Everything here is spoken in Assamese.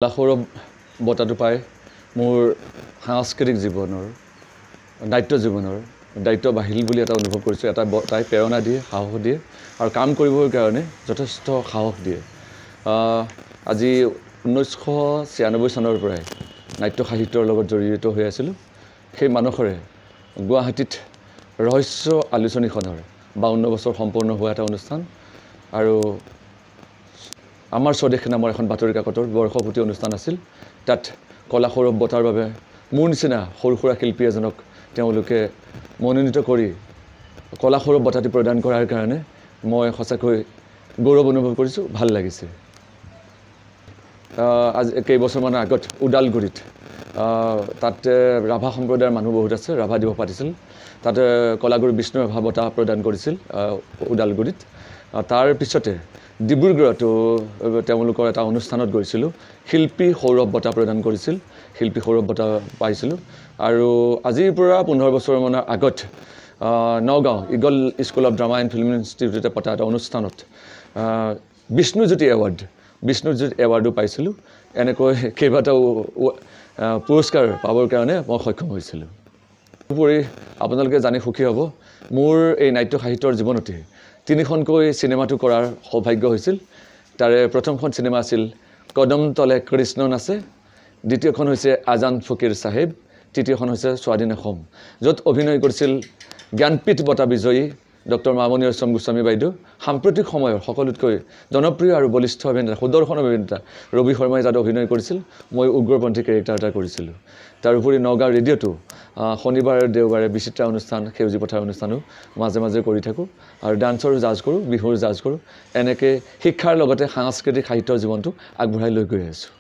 লাখৌৰৱ বঁটাটো পাই মোৰ সাংস্কৃতিক জীৱনৰ দায়িত্ব বাঢ়িল বুলি এটা অনুভৱ কৰিছোঁ। এটা তাই প্ৰেৰণা দিয়ে, সাহস দিয়ে আৰু কাম কৰিবৰ কাৰণে যথেষ্ট সাহস দিয়ে। আজি 1996 চনৰ পৰাই নাট্য সাহিত্যৰ লগত জড়িত হৈ আছিলোঁ। সেই মানসৰে গুৱাহাটীত ৰহস্য আলোচনীখনৰ 52 বছৰ সম্পূৰ্ণ হোৱা এটা অনুষ্ঠান আৰু আমাৰ স্বদেশ নামৰ এখন বাতৰি কাকতৰ বৰ্ষপূৰ্তি অনুষ্ঠান আছিল। তাত কলা সৌৰভ বঁটাৰ বাবে মোৰ নিচিনা সৰু সুৰা শিল্পী এজনক তেওঁলোকে মনোনীত কৰি কলা সৌৰভ বঁটাটি প্ৰদান কৰাৰ কাৰণে মই সঁচাকৈ গৌৰৱ অনুভৱ কৰিছোঁ, ভাল লাগিছে। আজি কেইবছৰমানৰ আগত ওদালগুৰিত তাতে ৰাভা সম্প্ৰদায়ৰ মানুহ বহুত আছে, ৰাভা দিৱস পাতিছিল। তাতে কলাগুৰু বিষ্ণু ৰাভা বঁটা প্ৰদান কৰিছিল ওদালগুৰিত। তাৰ পিছতে ডিব্ৰুগড়তো তেওঁলোকৰ এটা অনুষ্ঠানত গৈছিলোঁ, শিল্পী সৌৰভ বঁটা প্ৰদান কৰিছিল, শিল্পী সৌৰভ বঁটা পাইছিলোঁ। আৰু আজিৰ পৰা 15 বছৰমানৰ আগত Nagaon eagle school of drama and film ইনষ্টিটিউটে পতা এটা অনুষ্ঠানত বিষ্ণুজ্যোতি এৱাৰ্ডো পাইছিলোঁ। এনেকৈ কেইবাটাও পুৰস্কাৰ পাবৰ কাৰণে মই সক্ষম হৈছিলোঁ। তদুপৰি আপোনালোকে জানি সুখী হ'ব, মোৰ এই নাট্য সাহিত্যৰ জীৱনতে 3খনকৈ চিনেমাটো কৰাৰ সৌভাগ্য হৈছিল। তাৰে প্ৰথমখন চিনেমা আছিল কদম তলে কৃষ্ণ নাচে, দ্বিতীয়খন হৈছে আজান ফকীৰ চাহেব, তৃতীয়খন হৈছে স্বাধীন অসম, য'ত অভিনয় কৰিছিল জ্ঞানপীঠ বঁটা বিজয়ী ডক্টৰ মামণি ৰয়ছম গোস্বামী বাইদেউ। সাম্প্ৰতিক সময়ৰ সকলোতকৈ জনপ্ৰিয় আৰু বলিষ্ঠ অভিনেতা, সুদৰ্শন অভিনেতা ৰবি শৰ্মাই যাতে অভিনয় কৰিছিল, মই উগ্ৰপন্থী কেৰেক্টাৰ এটা কৰিছিলোঁ। তাৰোপৰি নগাঁও ৰেডিঅ'টো শনিবাৰ আৰু দেওবাৰে বিচিত্ৰা অনুষ্ঠান, সেউজী পথাৰ অনুষ্ঠানো মাজে মাজে কৰি থাকোঁ আৰু ডান্সৰো জাজ কৰোঁ, বিহুৰ জাজ কৰোঁ। এনেকৈ শিক্ষাৰ লগতে সাংস্কৃতিক সাহিত্যৰ জীৱনটো আগবঢ়াই লৈ গৈ আছোঁ।